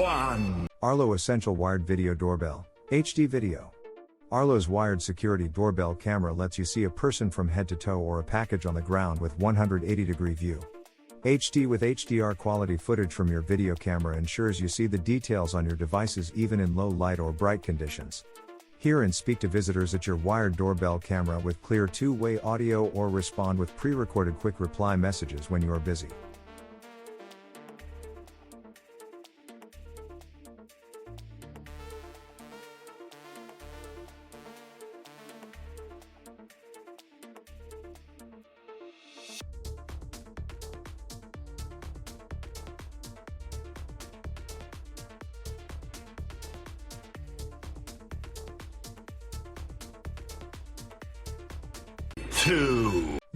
1. Arlo Essential Wired Video Doorbell, HD Video. Arlo's wired security doorbell camera lets you see a person from head to toe or a package on the ground with 180-degree view. HD with HDR quality footage from your video camera ensures you see the details on your devices even in low light or bright conditions. Hear and speak to visitors at your wired doorbell camera with clear two-way audio or respond with pre-recorded quick reply messages when you are busy.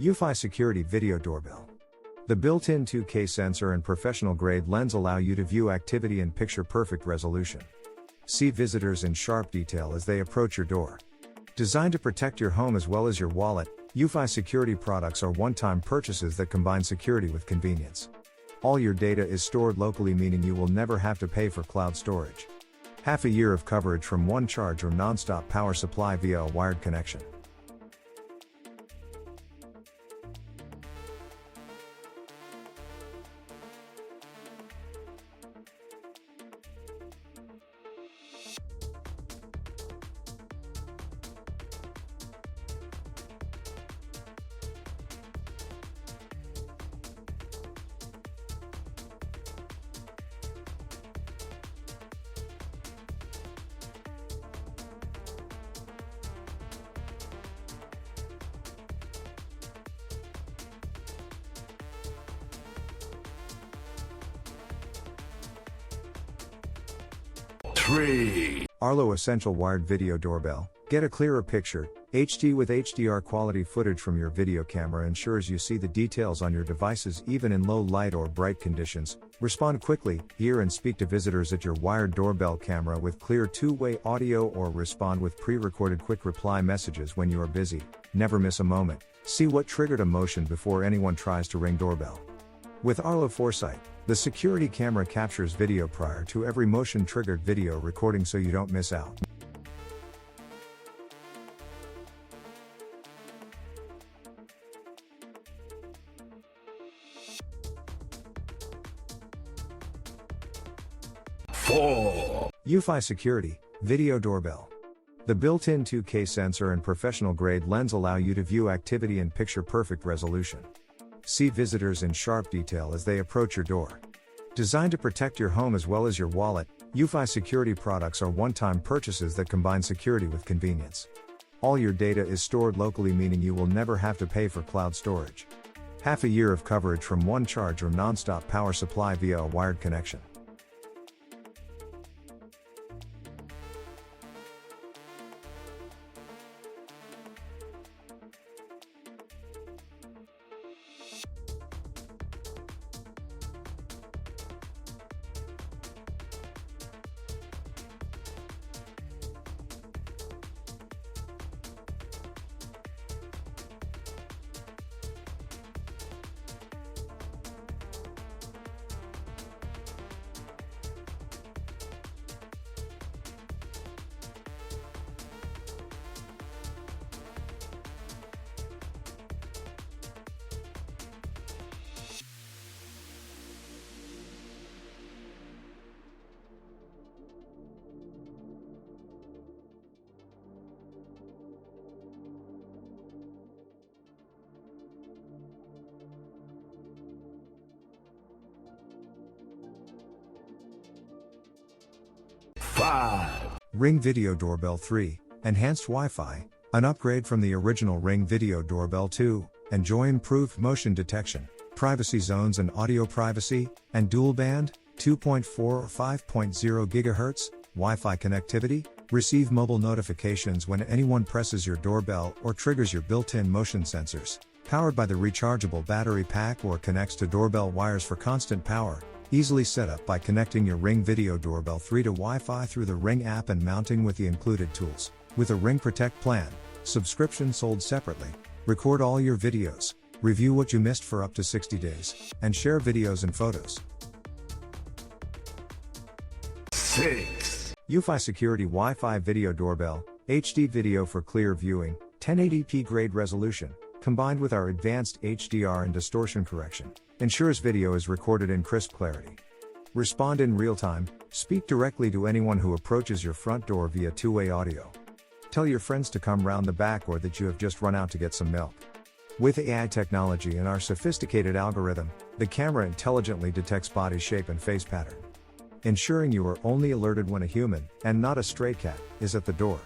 eufy Security Video Doorbell. The built-in 2K sensor and professional-grade lens allow you to view activity in picture-perfect resolution. See visitors in sharp detail as they approach your door. Designed to protect your home as well as your wallet, eufy security products are one-time purchases that combine security with convenience. All your data is stored locally, meaning you will never have to pay for cloud storage. Half a year of coverage from one charge or non-stop power supply via a wired connection. Arlo Essential Wired Video Doorbell. Get a clearer picture. HD with HDR quality footage from your video camera ensures you see the details on your devices even in low light or bright conditions. Respond quickly, hear and speak to visitors at your wired doorbell camera with clear two-way audio or respond with pre-recorded quick reply messages when you are busy. Never miss a moment. See what triggered a motion before anyone tries to ring doorbell. With Arlo Foresight, the security camera captures video prior to every motion-triggered video recording so you don't miss out. eufy Security Video Doorbell. The built-in 2K sensor and professional-grade lens allow you to view activity in picture-perfect resolution. See visitors in sharp detail as they approach your door. Designed to protect your home as well as your wallet, eufy security products are one-time purchases that combine security with convenience. All your data is stored locally, meaning you will never have to pay for cloud storage. Half a year of coverage from one charge or non-stop power supply via a wired connection. Ring Video Doorbell 3, Enhanced Wi-Fi, an upgrade from the original Ring Video Doorbell 2, enjoy improved motion detection, privacy zones and audio privacy, and dual band, 2.4 or 5.0 GHz, Wi-Fi connectivity, receive mobile notifications when anyone presses your doorbell or triggers your built-in motion sensors, powered by the rechargeable battery pack or connects to doorbell wires for constant power. Easily set up by connecting your Ring Video Doorbell 3 to Wi-Fi through the Ring app and mounting with the included tools. With a Ring Protect plan, subscription sold separately, record all your videos, review what you missed for up to 60 days, and share videos and photos. 6. eufy Security Wi-Fi Video Doorbell, HD video for clear viewing, 1080p grade resolution, combined with our advanced HDR and distortion correction, ensures video is recorded in crisp clarity. Respond in real time, speak directly to anyone who approaches your front door via two-way audio. Tell your friends to come round the back or that you have just run out to get some milk. With AI technology and our sophisticated algorithm, the camera intelligently detects body shape and face pattern, ensuring you are only alerted when a human, and not a stray cat, is at the door.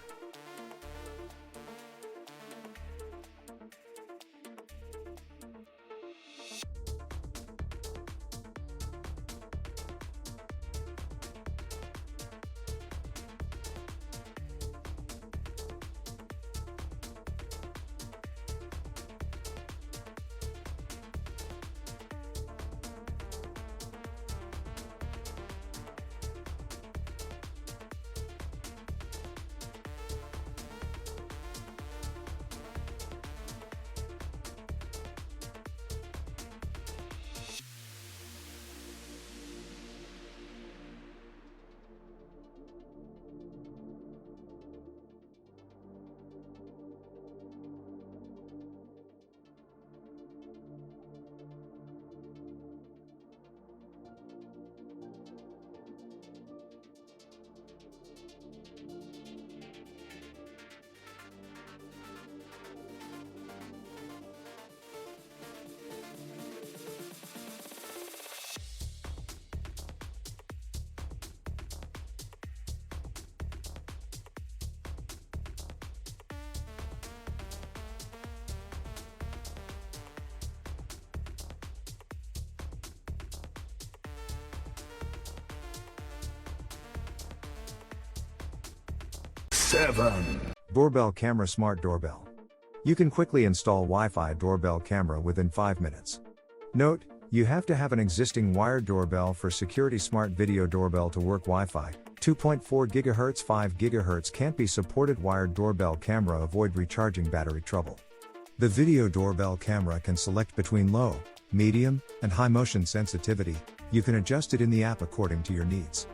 Doorbell Camera Smart Doorbell. You can quickly install Wi-Fi doorbell camera within 5 minutes. Note, you have to have an existing wired doorbell for security. Smart video doorbell to work. Wi-Fi 2.4 GHz 5 GHz can't be supported. Wired doorbell camera avoid recharging battery trouble. The video doorbell camera can select between low, medium, and high motion sensitivity. You can adjust it in the app according to your needs.